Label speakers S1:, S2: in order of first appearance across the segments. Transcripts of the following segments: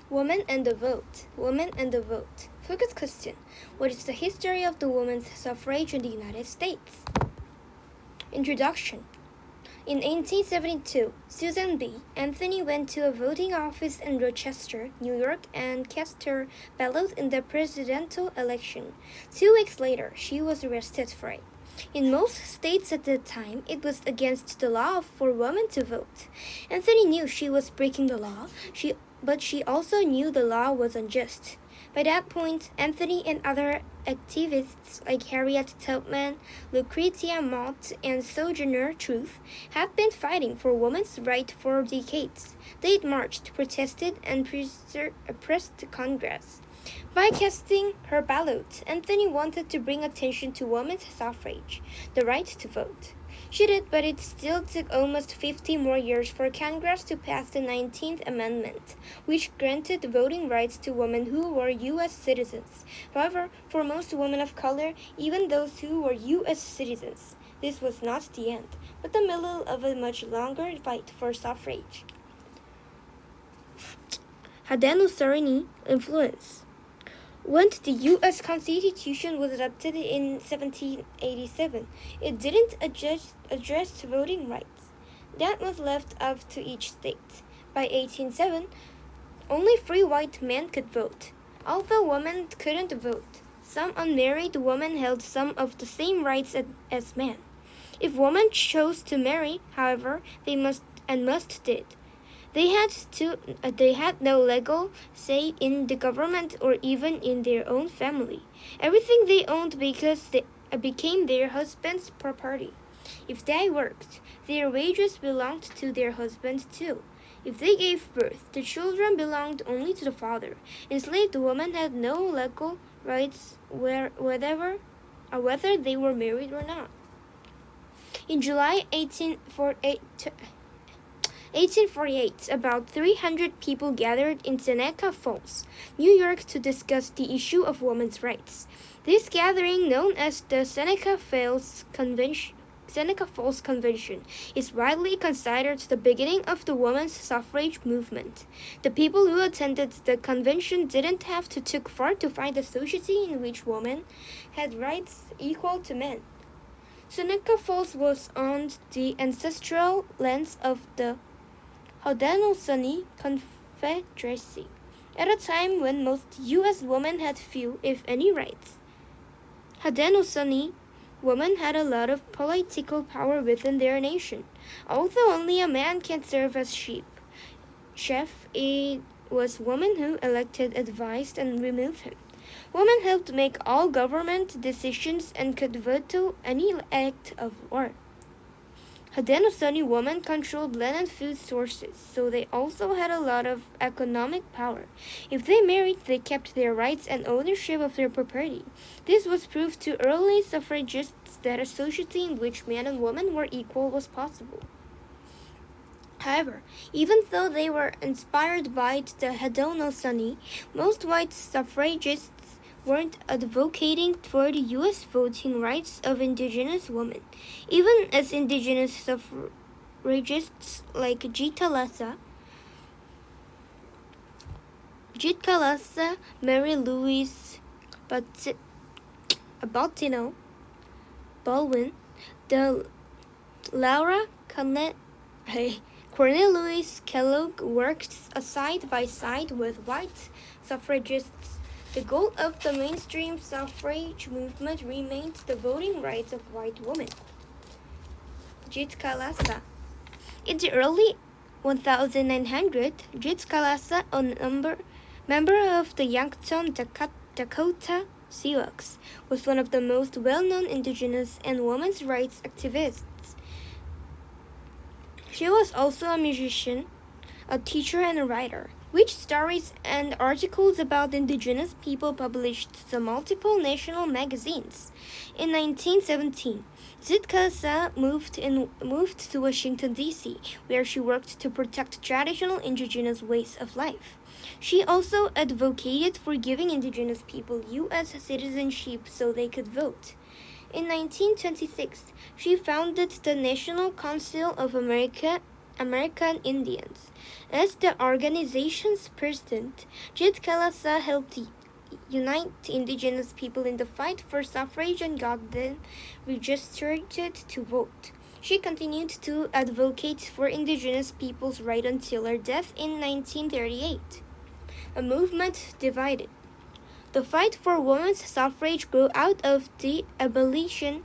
S1: Woman and the Vote. Woman and the Vote. Focus question. What is the history of the women's suffrage in the United States? Introduction. In 1872, Susan B. Anthony went to a voting office in Rochester, New York, and cast her ballot in the presidential election. 2 weeks later, she was arrested for it. In most states at the time, it was against the law for women to vote. Anthony knew she was breaking the law, but she also knew the law was unjust. By that point, Anthony and other activists like Harriet Tubman, Lucretia Mott, and Sojourner Truth have been fighting for women's rights for decades. They marched, protested, and pressed Congress. By casting her ballot, Anthony wanted to bring attention to women's suffrage, the right to vote. She did, but it still took almost 50 more years for Congress to pass the 19th Amendment, which granted voting rights to women who were U.S. citizens. However, for most women of color, even those who were U.S. citizens, this was not the end, but the middle of a much longer fight for suffrage. Haudenosaunee influence. When the U.S. Constitution was adopted in 1787, it didn't address voting rights. That was left up to each state. By 1807, only free white men could vote. Although women couldn't vote, some unmarried women held some of the same rights as men. If women chose to marry, however, they must did. They had no legal say in the government or even in their own family. Everything they owned became their husband's property. If they worked, their wages belonged to their husband too. If they gave birth, the children belonged only to the father. Enslaved women had no legal rights whether they were married or not. In July 1848, about 300 people gathered in Seneca Falls, New York, to discuss the issue of women's rights. This gathering, known as the Seneca Falls Convention, is widely considered the beginning of the women's suffrage movement. The people who attended the convention didn't have to look far to find a society in which women had rights equal to men. Seneca Falls was on the ancestral lands of the Haudenosaunee Confederacy, at a time when most U.S. women had few, if any, rights. Haudenosaunee women had a lot of political power within their nation. Although only a man can serve as chef, it was women who elected, advised, and removed him. Women helped make all government decisions and could veto any act of war. Haudenosaunee women controlled land and food sources, so they also had a lot of economic power. If they married, they kept their rights and ownership of their property. This was proof to early suffragists that a society in which men and women were equal was possible. However, even though they were inspired by the Haudenosaunee, most white suffragists weren't advocating for the U.S. voting rights of indigenous women. Even as indigenous suffragists like Gitta Lassa, Mary Louise Bottineau Baldwin, Laura Cornelius Kellogg worked side by side with white suffragists. The goal of the mainstream suffrage movement remained the voting rights of white women. Gitta Lassa. In the early 1900s, Gitta Lassa, a member of the Yankton Dakota Sioux, was one of the most well-known indigenous and women's rights activists. She was also a musician, a teacher, and a writer, which stories and articles about indigenous people published to multiple national magazines. In 1917, Gitta Lassa moved to Washington, D.C., where she worked to protect traditional indigenous ways of life. She also advocated for giving indigenous people U.S. citizenship so they could vote. In 1926, she founded the National Council of America American Indians. As the organization's president, Jit Kalasa helped unite indigenous people in the fight for suffrage and got them registered to vote. She continued to advocate for indigenous people's rights until her death in 1938. A movement divided. The fight for women's suffrage grew out of the abolition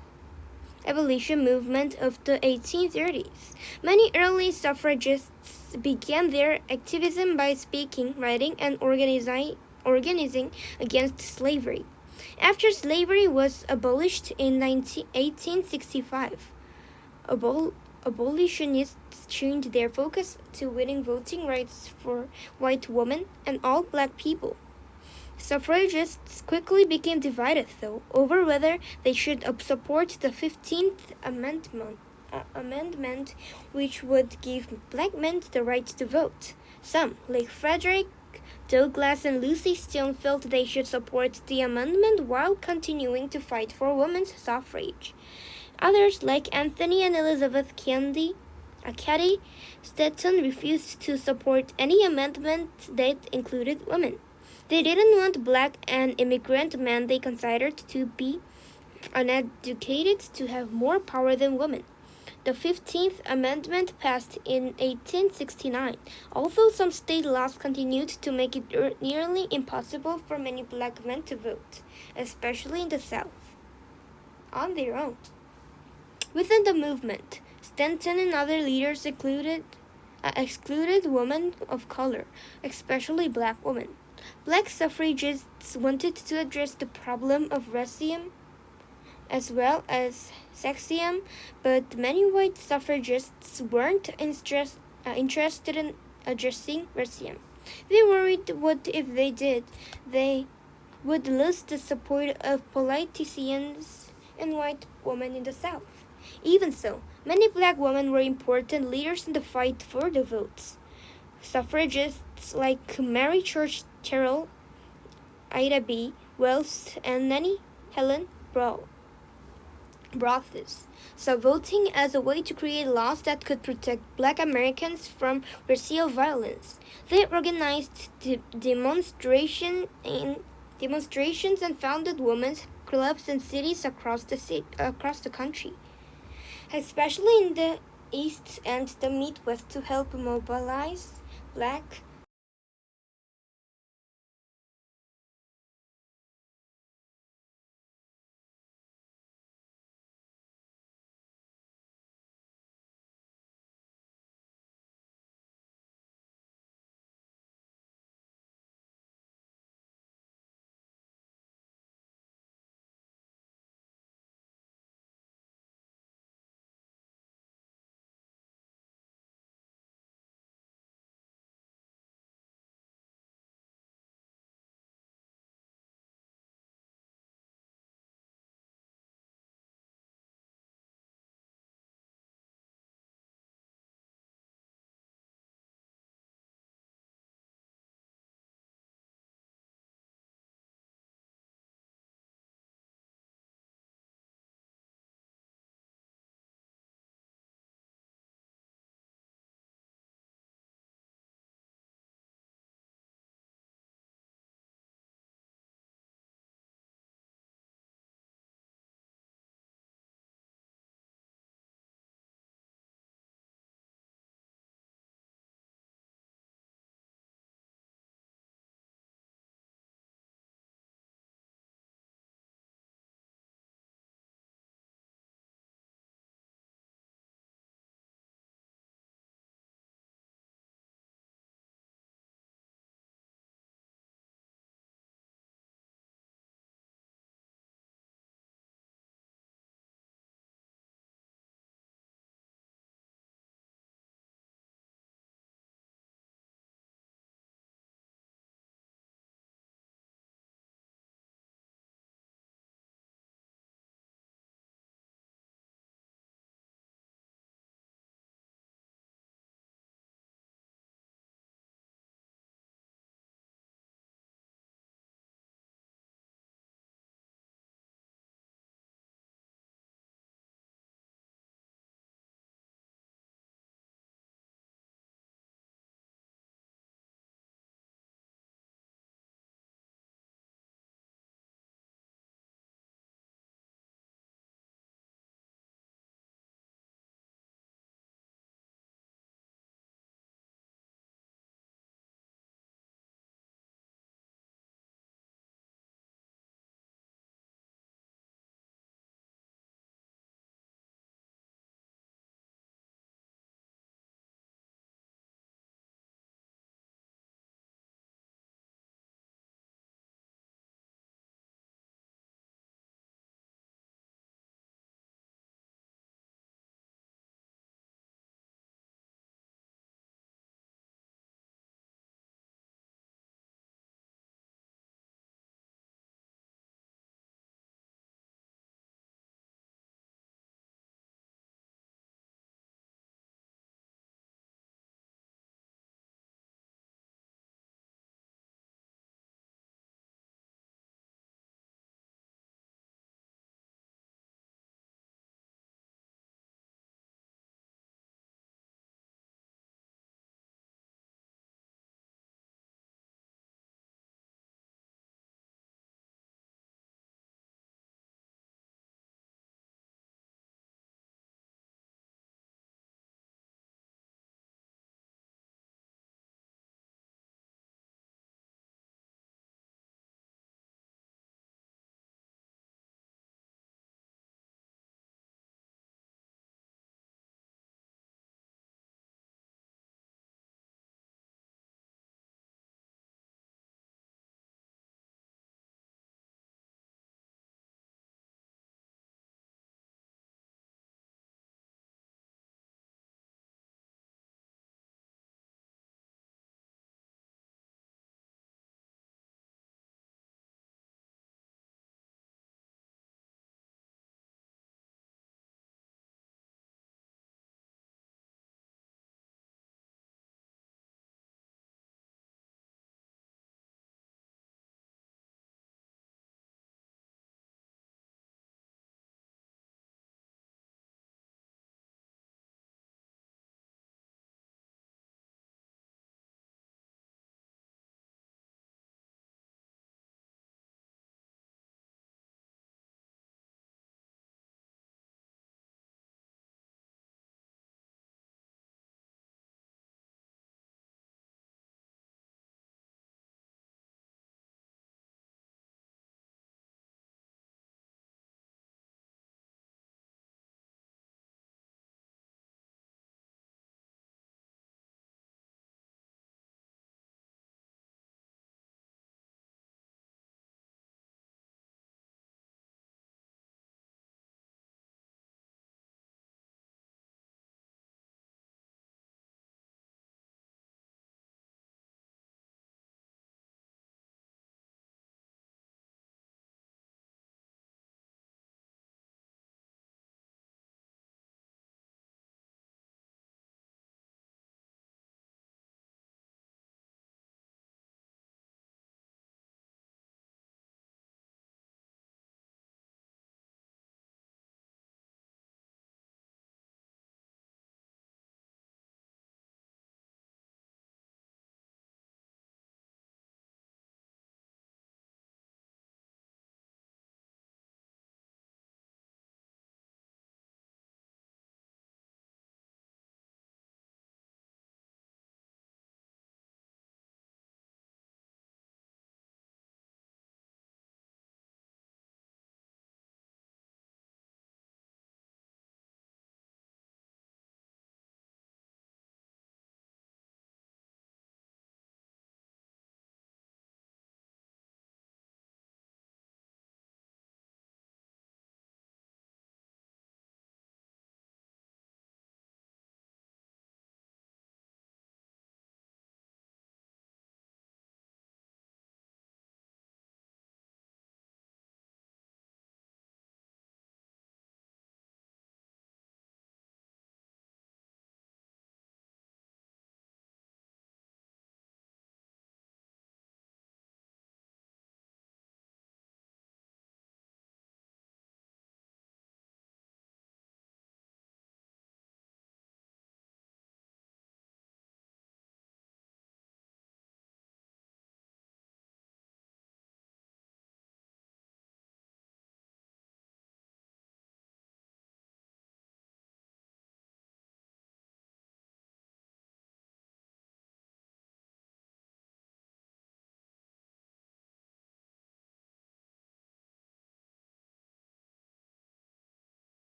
S1: movement of the 1830s. Many early suffragists began their activism by speaking, writing, and organizing against slavery. After slavery was abolished in 1865, abolitionists changed their focus to winning voting rights for white women and all black people. Suffragists quickly became divided, though, over whether they should support the 15th Amendment, which would give black men the right to vote. Some, like Frederick Douglass and Lucy Stone, felt they should support the amendment while continuing to fight for women's suffrage. Others, like Anthony and Elizabeth Cady Stanton, refused to support any amendment that included women. They didn't want black and immigrant men they considered to be uneducated to have more power than women. The 15th Amendment passed in 1869, although some state laws continued to make it nearly impossible for many black men to vote, especially in the South, on their own. Within the movement, Stanton and other leaders excluded women of color, especially black women. Black suffragists wanted to address the problem of racism as well as sexism, but many white suffragists weren't interested in addressing racism. They worried what if they did, they would lose the support of politicians and white women in the South. Even so, many black women were important leaders in the fight for the votes. Suffragists like Mary Church Terrell, Ida B. Wells, and Nannie Helen brought this. So voting as a way to create laws that could protect black Americans from racial violence. They organized demonstrations and founded women's clubs in cities across the country, especially in the East and the Midwest, to help mobilize black